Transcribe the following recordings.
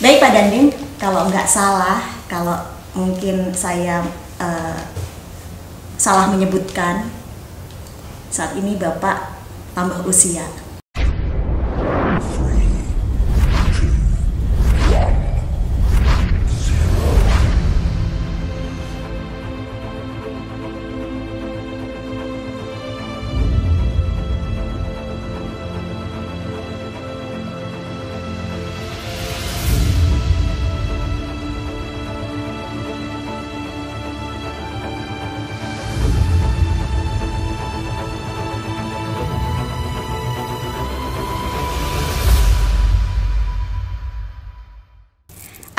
Baik Pak Dandim, kalau nggak salah, kalau mungkin saya salah menyebutkan, saat ini Bapak tambah usia.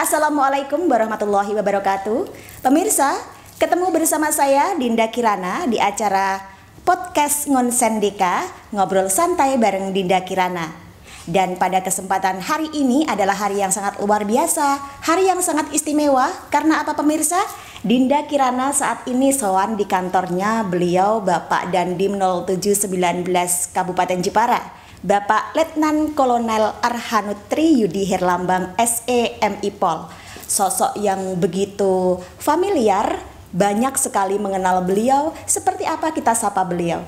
Assalamualaikum warahmatullahi wabarakatuh. Pemirsa, ketemu bersama saya Dinda Kirana di acara podcast Ngonsen Deka, ngobrol santai bareng Dinda Kirana. Dan pada kesempatan hari ini adalah hari yang sangat luar biasa, hari yang sangat istimewa. Karena apa pemirsa? Dinda Kirana saat ini sowan di kantornya beliau Bapak Dandim 0719 Kabupaten Jepara, Bapak Letnan Kolonel Arhanutri Yudi Herlambang SEMI Pol. Sosok yang begitu familiar, banyak sekali mengenal beliau. Seperti apa kita sapa beliau?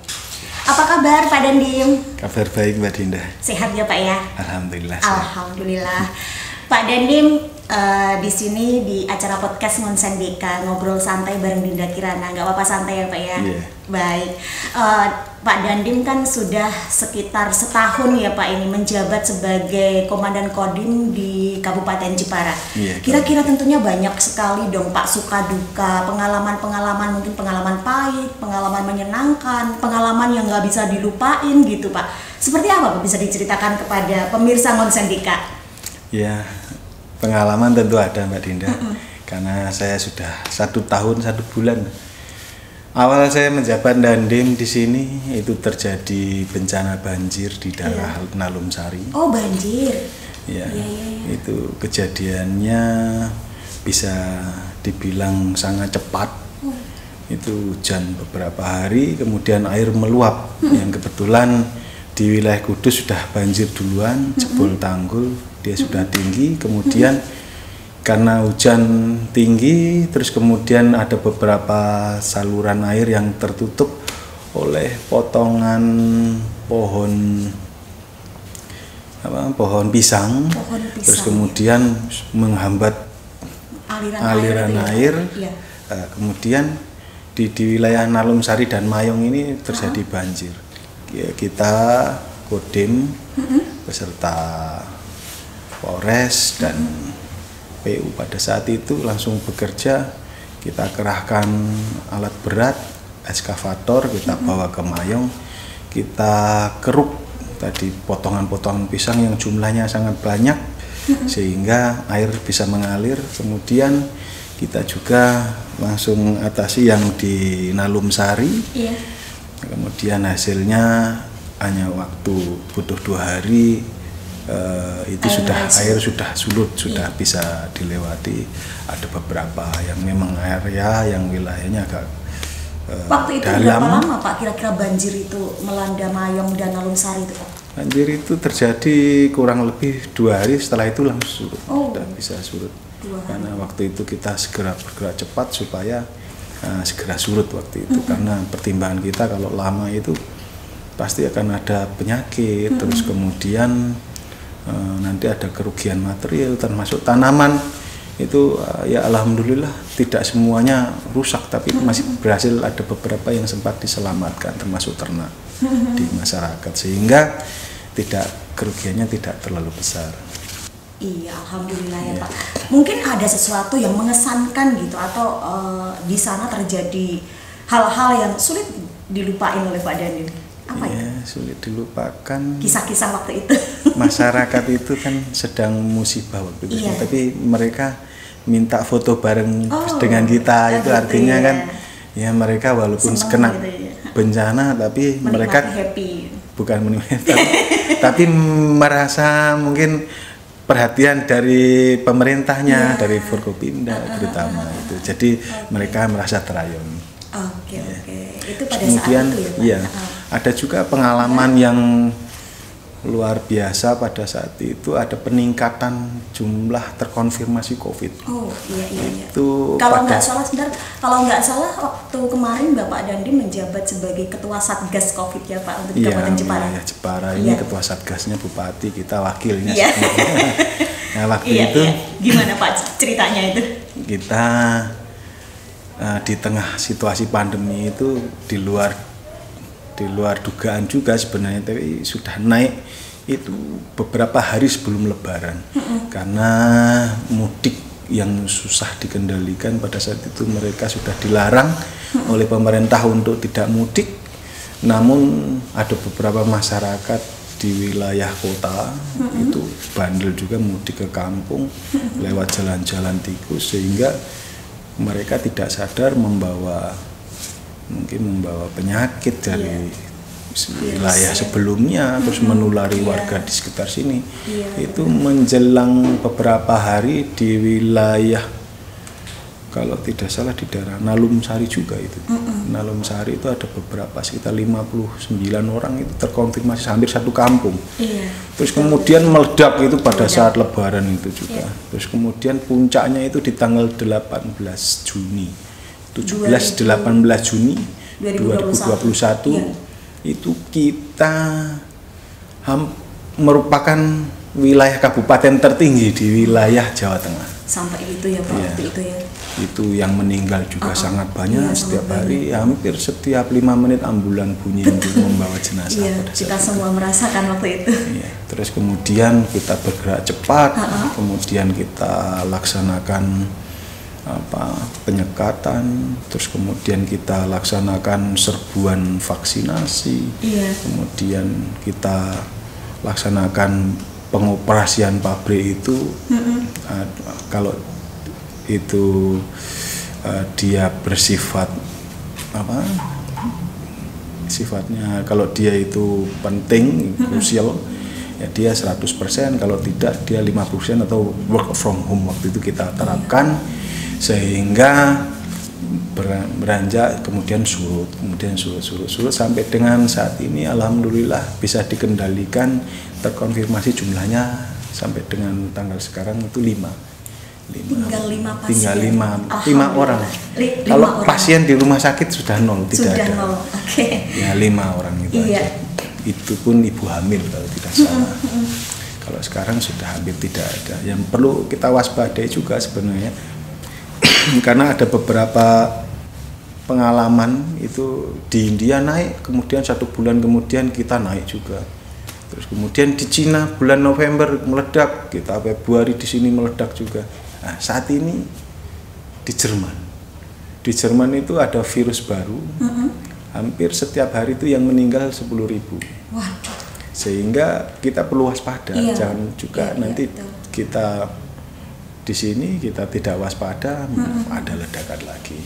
Apa kabar Pak Dandim? Kabar baik Mbak Dinda. Sehat ya Pak ya? Alhamdulillah. Alhamdulillah. Pak Dandim, di sini di acara podcast Ngonsen Deka, ngobrol santai bareng Dinda Kirana. Nggak apa-apa santai ya Pak ya? Yeah. Baik. Pak Dandim kan sudah sekitar setahun ya Pak ini menjabat sebagai Komandan Kodim di Kabupaten Jepara. Yeah, Kira-kira tentunya banyak sekali dong Pak suka duka, pengalaman-pengalaman, mungkin pengalaman pahit, pengalaman menyenangkan, pengalaman yang nggak bisa dilupain gitu Pak. Seperti apa Pak bisa diceritakan kepada pemirsa Ngonsen Deka? Ya, pengalaman tentu ada Mbak Dinda. Karena saya sudah 1 tahun 1 bulan. Awal saya menjabat Dandim di sini itu terjadi bencana banjir di daerah Nalum Sari. Oh, banjir. Ya, itu kejadiannya bisa dibilang sangat cepat. Itu hujan beberapa hari, kemudian air meluap. Yang kebetulan di wilayah Kudus sudah banjir duluan, jebol tanggul, dia sudah tinggi, kemudian karena hujan tinggi, terus kemudian ada beberapa saluran air yang tertutup oleh potongan pohon pisang. Terus kemudian menghambat aliran air. Iya. Kemudian di wilayah Nalum Sari dan Mayong ini terjadi banjir. Ya, kita Kodim beserta Polres dan PU pada saat itu langsung bekerja. Kita kerahkan alat berat, eskavator, kita bawa ke Mayong, kita keruk tadi potongan-potongan pisang yang jumlahnya sangat banyak sehingga air bisa mengalir. Kemudian kita juga langsung atasi yang di Nalum Sari. Iya. Kemudian hasilnya hanya waktu butuh 2 hari itu air sudah surut, sudah bisa dilewati. Ada beberapa yang memang area yang wilayahnya agak waktu itu dalam. berapa lama Pak kira-kira banjir itu melanda Mayong dan Nalum Sari itu Pak? Banjir itu terjadi kurang lebih 2 hari, setelah itu langsung surut. Sudah bisa surut. Karena waktu itu kita segera bergerak cepat supaya segera surut waktu itu. Karena pertimbangan kita kalau lama itu pasti akan ada penyakit, terus kemudian nanti ada kerugian material termasuk tanaman itu. Ya alhamdulillah tidak semuanya rusak, tapi masih berhasil, ada beberapa yang sempat diselamatkan termasuk ternak di masyarakat, sehingga kerugiannya tidak terlalu besar. Iya, alhamdulillah ya Pak. Mungkin ada sesuatu yang mengesankan gitu, atau di sana terjadi hal-hal yang sulit dilupain oleh Pak Dandim. Apa ya? Sulit dilupakan. Kisah-kisah waktu itu. Masyarakat itu kan sedang musibah waktu itu, tapi mereka minta foto bareng dengan kita. Itu artinya kan, ya mereka walaupun kena bencana, tapi mereka happy. Bukan menikmati, tapi merasa mungkin perhatian dari pemerintahnya, dari Forkopimda terutama itu. Jadi mereka merasa terayomi. Oke. Itu pada Kemudian, saat itu ya Pak? Ada juga pengalaman yang luar biasa pada saat itu ada peningkatan jumlah terkonfirmasi COVID. Oh iya. Itu kalau nggak salah waktu kemarin Bapak Dandi menjabat sebagai Ketua Satgas COVID ya Pak untuk Kabupaten Jepara. Iya, Jepara ini Ketua Satgasnya Bupati, kita wakilnya. Iya. Nah waktu itu gimana Pak ceritanya itu? Kita di tengah situasi pandemi itu di luar dugaan juga sebenarnya, tapi sudah naik itu beberapa hari sebelum Lebaran. Karena mudik yang susah dikendalikan pada saat itu, mereka sudah dilarang oleh pemerintah untuk tidak mudik. Namun ada beberapa masyarakat di wilayah kota itu bandel juga mudik ke kampung lewat jalan-jalan tikus, sehingga mereka tidak sadar membawa penyakit dari wilayah sebelumnya, terus menulari warga di sekitar sini. Itu menjelang beberapa hari di wilayah, kalau tidak salah di daerah Nalum Sari juga itu. Nalum Sari itu ada beberapa, sekitar 59 orang itu terkonfirmasi, hampir satu kampung. Terus kemudian meledak itu pada saat Lebaran itu juga. Terus kemudian puncaknya itu di tanggal 18 Juni 17-18 Juni 2021 itu kita merupakan wilayah kabupaten tertinggi di wilayah Jawa Tengah. Sampai itu ya Pak, waktu itu ya. Itu yang meninggal juga sangat banyak, setiap hari hampir setiap 5 menit ambulan bunyi untuk membawa jenazah. Kita semua merasakan waktu itu. Terus kemudian kita bergerak cepat, kemudian kita laksanakan penyekatan, terus kemudian kita laksanakan serbuan vaksinasi, kemudian kita laksanakan pengoperasian pabrik itu. Kalau itu dia bersifat sifatnya, kalau dia itu penting, krusial, ya dia 100%, kalau tidak dia 50% atau work from home waktu itu kita terapkan. Sehingga beranjak kemudian surut sampai dengan saat ini alhamdulillah bisa dikendalikan, terkonfirmasi jumlahnya sampai dengan tanggal sekarang itu 5 tinggal 5 orang. Kalau pasien di rumah sakit sudah 0, tidak ada. Ya 5 orang itu aja. Itu pun ibu hamil kalau tidak salah. Kalau sekarang sudah hampir tidak ada. Yang perlu kita waspadai juga sebenarnya, karena ada beberapa pengalaman itu di India naik, kemudian 1 bulan kemudian kita naik juga. Terus kemudian di Cina bulan November meledak, kita Februari di sini meledak juga. Nah, saat ini di Jerman itu ada virus baru, hampir setiap hari itu yang meninggal 10.000. Sehingga kita perlu waspada, jangan juga nanti kita di sini kita tidak waspada, ada ledakan lagi.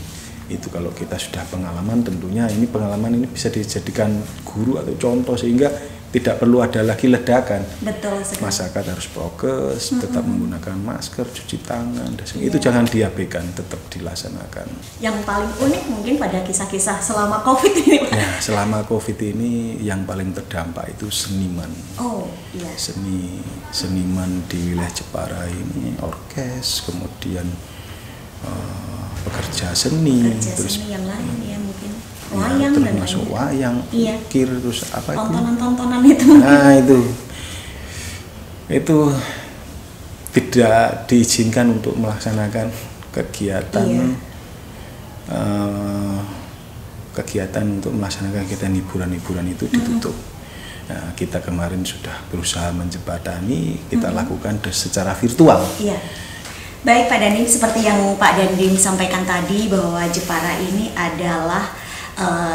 Itu kalau kita sudah pengalaman, tentunya ini pengalaman ini bisa dijadikan guru atau contoh sehingga tidak perlu ada lagi ledakan. Betul sekali. Masyarakat harus prokes, tetap menggunakan masker, cuci tangan, itu jangan diabaikan, tetap dilaksanakan. Yang paling unik mungkin pada kisah-kisah selama COVID ini, Pak. Ya, selama COVID ini yang paling terdampak itu seniman. Seniman di wilayah Jepara ini, orkes, kemudian pekerja seni, terus yang lain ya mungkin wayang, termasuk wayang, ukir, terus apa itu? Tontonan itu. Nah itu tidak diizinkan untuk melaksanakan kegiatan kegiatan untuk melaksanakan kegiatan hiburan itu ditutup. Nah, kita kemarin sudah berusaha menjembatani, kita lakukan secara virtual. Baik Pak Dandim, seperti yang Pak Dandim sampaikan tadi bahwa Jepara ini adalah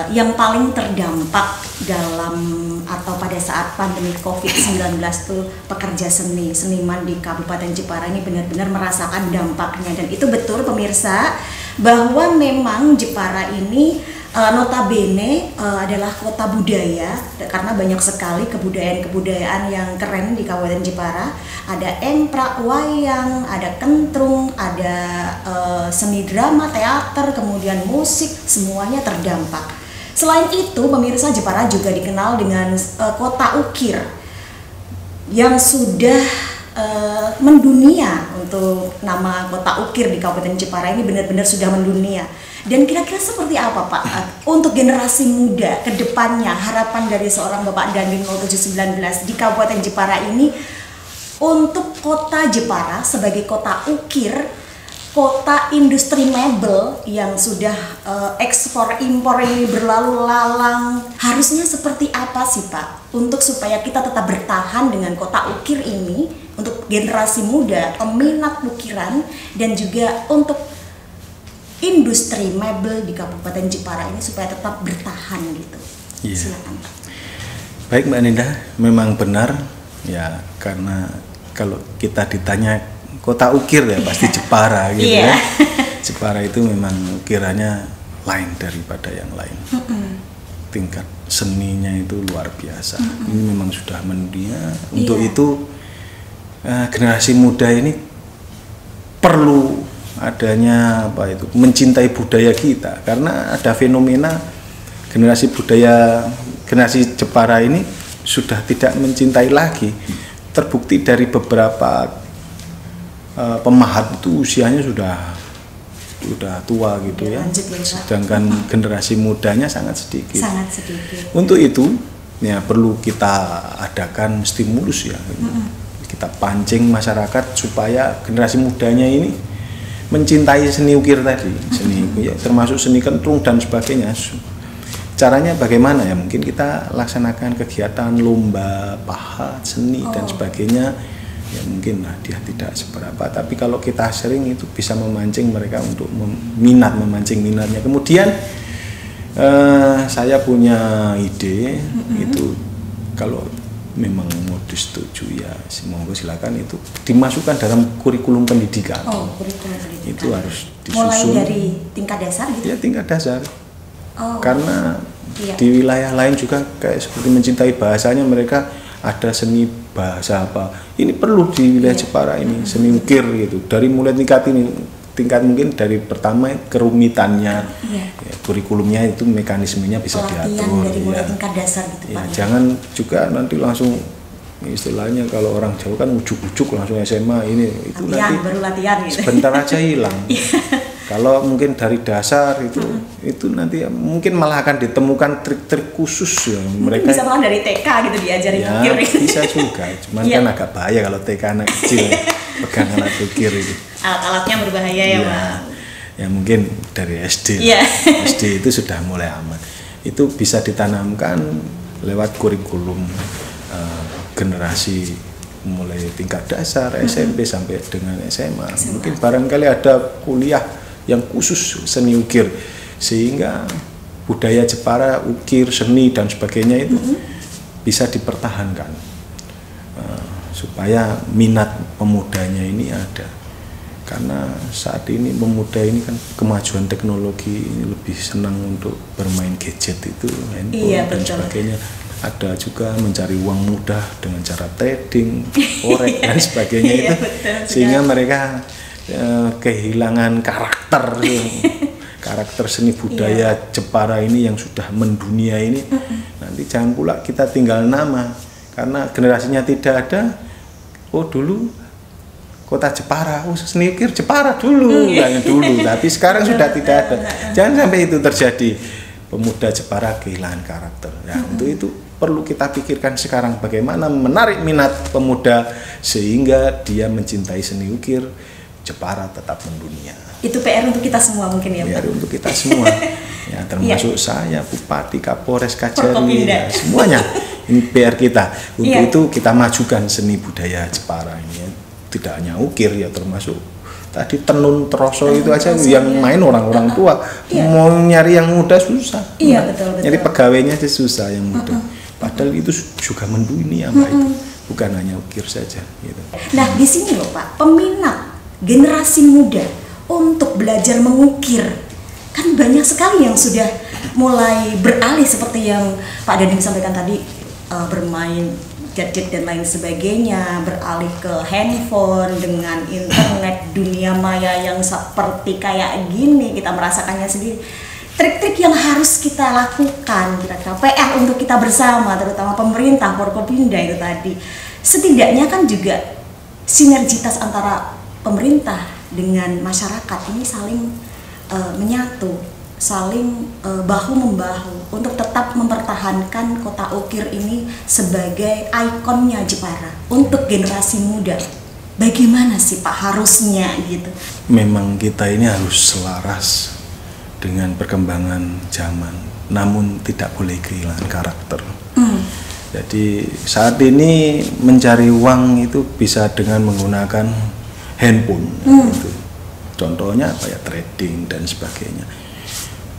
yang paling terdampak dalam atau pada saat pandemi COVID-19 tuh pekerja seniman di Kabupaten Jepara ini benar-benar merasakan dampaknya, dan itu betul pemirsa bahwa memang Jepara ini notabene adalah kota budaya karena banyak sekali kebudayaan yang keren di Kabupaten Jepara. Ada emprak, wayang, ada kentrung, ada seni drama, teater, kemudian musik, semuanya terdampak. Selain itu, pemirsa, Jepara juga dikenal dengan kota ukir. yang sudah mendunia untuk nama kota ukir di Kabupaten Jepara ini benar-benar sudah mendunia. Dan kira-kira seperti apa Pak untuk generasi muda ke depannya, harapan dari seorang Bapak Dandim 0719 di Kabupaten Jepara ini untuk kota Jepara sebagai kota ukir, kota industri mebel yang sudah ekspor impor ini berlalu lalang, harusnya seperti apa sih Pak untuk supaya kita tetap bertahan dengan kota ukir ini untuk generasi muda, peminat ukiran, dan juga untuk industri mebel di Kabupaten Jepara ini supaya tetap bertahan gitu. Iya. Silakan. Baik Mbak Ninda, memang benar ya, karena kalau kita ditanya kota ukir ya pasti Jepara gitu ya. Jepara itu memang ukirannya lain daripada yang lain. Tingkat seninya itu luar biasa. Ini memang sudah mendunia. Untuk itu generasi muda ini perlu adanya mencintai budaya kita, karena ada fenomena generasi Jepara ini sudah tidak mencintai lagi. Terbukti dari beberapa pemahat itu usianya sudah tua gitu ya. Sedangkan generasi mudanya sangat sedikit. Untuk itu ya perlu kita adakan stimulus ya. Kita pancing masyarakat supaya generasi mudanya ini mencintai seni ukir tadi, seni ya, termasuk seni kentrung dan sebagainya. Caranya bagaimana ya? Mungkin kita laksanakan kegiatan lomba pahat seni dan sebagainya. Ya mungkin dia tidak seberapa, tapi kalau kita sering itu bisa memancing mereka untuk memancing minatnya. Kemudian saya punya ide itu, kalau memang mau disetujui ya monggo silakan, itu dimasukkan dalam kurikulum pendidikan. Kurikulum pendidikan. Itu harus disusun. Mulai dari tingkat dasar gitu? Ya tingkat dasar. Karena di wilayah lain juga kayak seperti mencintai bahasanya, mereka ada seni bahasa apa. Ini perlu di wilayah Jepara ini, seni ukir gitu. Dari mulai tingkat mungkin dari pertama kerumitannya, ya, kurikulumnya itu mekanismenya bisa diatur. Dari mulai tingkat dasar gitu ya, Pak. Jangan juga nanti langsung istilahnya kalau orang Jawa kan ujuk-ujuk langsung SMA ini itu latihan, nanti baru latihan gitu. Sebentar aja hilang. Kalau mungkin dari dasar itu nanti mungkin malah akan ditemukan trik-trik khusus ya. Mereka bisa malah dari TK gitu diajarin ukir. Bisa juga, cuman kan agak bahaya kalau TK anak kecil pegang alat ukir itu. Alat-alatnya berbahaya ya Pak. Ya mungkin dari SD. SD itu sudah mulai aman. Itu bisa ditanamkan lewat kurikulum generasi mulai tingkat dasar, SMP sampai dengan SMA. Mungkin barangkali ada kuliah yang khusus seni ukir, sehingga budaya Jepara, ukir, seni dan sebagainya itu bisa dipertahankan, supaya minat pemudanya ini ada. Karena saat ini pemuda ini kan kemajuan teknologi lebih senang untuk bermain gadget itu, handphone dan sebagainya. Ada juga mencari uang mudah dengan cara trading, forex dan sebagainya itu, sehingga mereka kehilangan karakter seni budaya Jepara ini yang sudah mendunia ini. Nanti jangan pula kita tinggal nama, karena generasinya tidak ada. Dulu kota Jepara, seni ukir Jepara dulu, tapi sekarang sudah tidak ada. Jangan sampai itu terjadi, pemuda Jepara kehilangan karakter. Untuk itu perlu kita pikirkan sekarang bagaimana menarik minat pemuda sehingga dia mencintai seni ukir Jepara tetap mendunia. Itu PR untuk kita semua mungkin ya Pak? PR untuk kita semua, ya termasuk saya, Bupati, Kapolres, Kajari, ya, semuanya. Ini PR kita. Untuk itu kita majukan seni budaya Jepara ini. Tidak hanya ukir ya, termasuk tadi tenun troso itu aja yang main orang-orang tua. Mau nyari yang muda susah. Betul. Nyari pegawainya aja susah yang muda. Padahal itu juga mendunia Mbak, itu bukan hanya ukir saja gitu. Nah di sini loh Pak, peminat generasi muda untuk belajar mengukir kan banyak sekali yang sudah mulai beralih seperti yang Pak Dandim sampaikan tadi, bermain gadget dan lain sebagainya, beralih ke handphone dengan internet, dunia maya yang seperti kayak gini, kita merasakannya sendiri. Trik-trik yang harus kita lakukan, kira-kira PR untuk kita bersama, terutama pemerintah, Forkopimda itu tadi, setidaknya kan juga sinergitas antara pemerintah dengan masyarakat ini saling menyatu, saling bahu-membahu untuk tetap mempertahankan Kota Ukir ini sebagai ikonnya Jepara untuk generasi muda. Bagaimana sih Pak harusnya gitu? Memang kita ini harus selaras dengan perkembangan zaman, namun tidak boleh kehilangan karakter. Jadi saat ini mencari uang itu bisa dengan menggunakan handphone, gitu. Contohnya apa ya, trading dan sebagainya.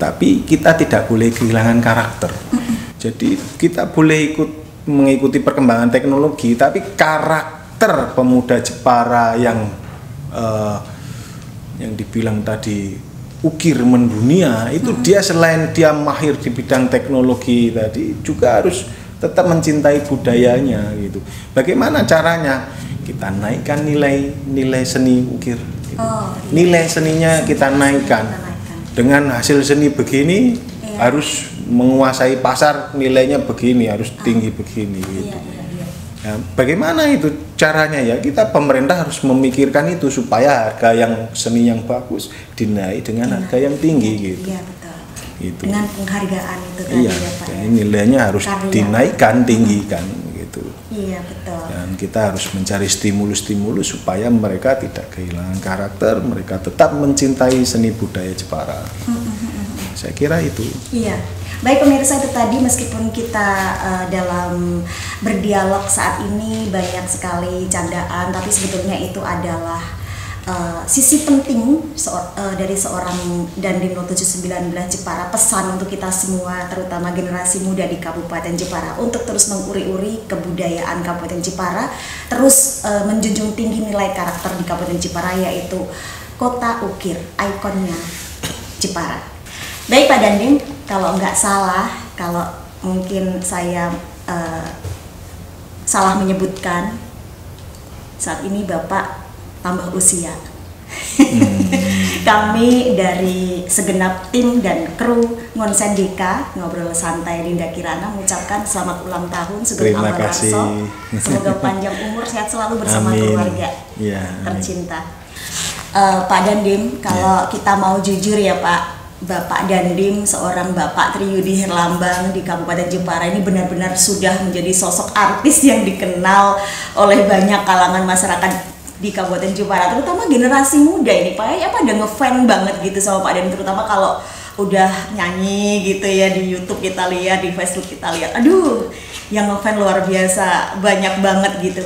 Tapi kita tidak boleh kehilangan karakter. Jadi kita boleh mengikuti perkembangan teknologi, tapi karakter pemuda Jepara yang dibilang tadi ukir mendunia itu, dia selain dia mahir di bidang teknologi tadi juga harus tetap mencintai budayanya gitu. Bagaimana caranya? Kita naikkan nilai seni ukir gitu. Nilai seninya kita naikkan. Dengan hasil seni begini harus menguasai pasar, nilainya begini, harus tinggi begini gitu. Ya, bagaimana itu caranya ya? Kita pemerintah harus memikirkan itu supaya harga yang seni yang bagus dinaik dengan harga yang tinggi gitu. Iya, betul. Gitu. Dengan penghargaan itu tadi iya, ya Pak. Jadi nilainya harus dinaikkan, tinggikan gitu. Iya, betul. Dan kita harus mencari stimulus-stimulus supaya mereka tidak kehilangan karakter, mereka tetap mencintai seni budaya Jepara. Saya kira itu. Iya. Baik pemirsa, itu tadi meskipun kita dalam berdialog saat ini banyak sekali candaan, tapi sebetulnya itu adalah sisi penting dari seorang Dandim 0719 Jepara, pesan untuk kita semua, terutama generasi muda di Kabupaten Jepara, untuk terus menguri-uri kebudayaan Kabupaten Jepara, terus menjunjung tinggi nilai karakter di Kabupaten Jepara, yaitu Kota Ukir, ikonnya Jepara. Baik Pak Dandim, kalau nggak salah, kalau mungkin saya salah menyebutkan, saat ini Bapak tambah usia. Kami dari segenap tim dan kru Ngonsendika Ngobrol Santai Dinda Kirana mengucapkan selamat ulang tahun Sugeng Amararso. Semoga panjang umur, sehat selalu bersama keluarga tercinta. Pak Dandim, kalau kita mau jujur ya Pak, Bapak Dandim, seorang Bapak Triyudi Herlambang di Kabupaten Jepara ini benar-benar sudah menjadi sosok artis yang dikenal oleh banyak kalangan masyarakat di Kabupaten Jepara, terutama generasi muda ini Pak ya, pada ngefan banget gitu sama Pak Dandim, terutama kalau udah nyanyi gitu ya, di YouTube kita lihat, di Facebook kita lihat, aduh yang ngefan luar biasa banyak banget gitu.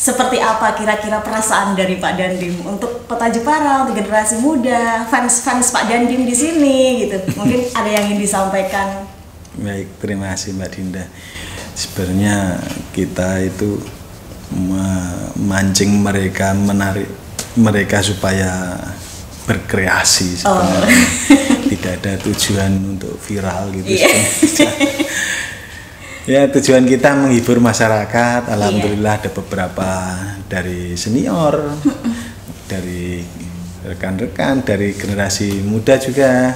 Seperti apa kira-kira perasaan dari Pak Dandim untuk Kota Jepara, untuk generasi muda, fans Pak Dandim di sini gitu? Mungkin ada yang ingin disampaikan. Baik, terima kasih Mbak Dinda. Sebenarnya kita itu memancing mereka, menarik mereka supaya berkreasi sebenarnya. Tidak ada tujuan untuk viral gitu. Ya, tujuan kita menghibur masyarakat. Alhamdulillah ada beberapa dari senior, dari rekan-rekan, dari generasi muda juga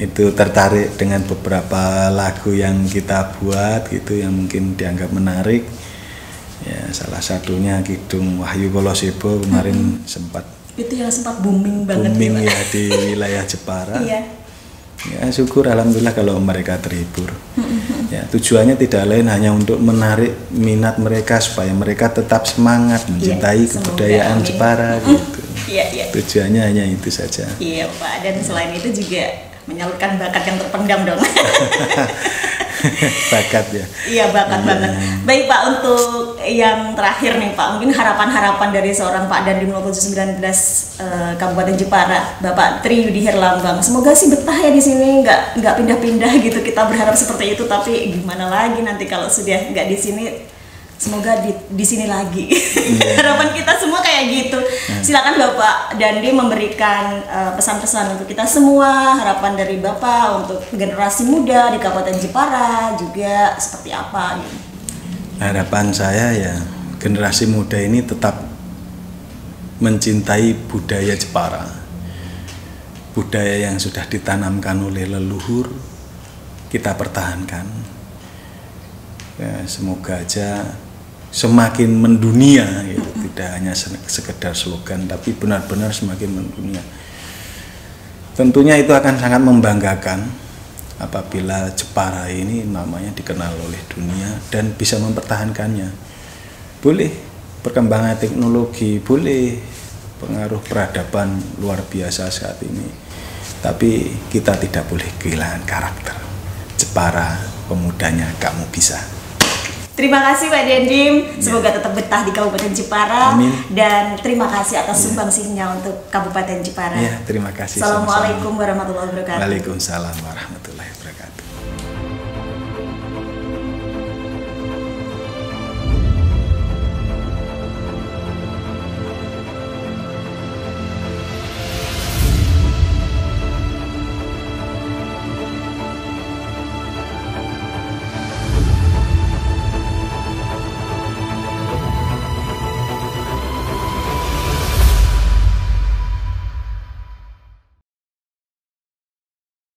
itu tertarik dengan beberapa lagu yang kita buat gitu, yang mungkin dianggap menarik. Ya, salah satunya Kidung Wahyu Kolosebo kemarin sempat itu yang sempat booming banget ya di wilayah Jepara. Ya, syukur alhamdulillah kalau mereka terhibur. Ya, tujuannya tidak lain hanya untuk menarik minat mereka supaya mereka tetap semangat mencintai kebudayaan Jepara gitu. Tujuannya hanya itu saja. Iya Pak, dan selain itu juga menyalurkan bakat yang terpendam dong. Bakat ya. Iya, bakat banget. Baik Pak, untuk yang terakhir nih Pak, mungkin harapan-harapan dari seorang Pak Dandim 0719 Kabupaten Jepara, Bapak Triyudi Herlambang. Semoga sih betah ya di sini, nggak pindah-pindah gitu. Kita berharap seperti itu, tapi gimana lagi nanti kalau sudah nggak di sini. Semoga di sini lagi. Harapan kita semua kayak gitu. Silakan Bapak Dandim memberikan pesan-pesan untuk kita semua. Harapan dari Bapak untuk generasi muda di Kabupaten Jepara juga seperti apa gitu. Harapan saya ya, generasi muda ini tetap mencintai budaya Jepara. Budaya yang sudah ditanamkan oleh leluhur kita pertahankan. Ya, semoga aja semakin mendunia gitu. Tidak hanya sekedar slogan tapi benar-benar semakin mendunia. Tentunya itu akan sangat membanggakan apabila Jepara ini namanya dikenal oleh dunia dan bisa mempertahankannya. Boleh perkembangan teknologi, boleh pengaruh peradaban luar biasa saat ini, tapi kita tidak boleh kehilangan karakter. Jepara, pemudanya kamu bisa. Terima kasih Pak Dendim, semoga tetap betah di Kabupaten Jepara. Amin. Dan terima kasih atas sumbangsinya untuk Kabupaten Jepara. Ya, terima kasih. Assalamualaikum warahmatullahi wabarakatuh. Waalaikumsalam warahmatullahi wabarakatuh.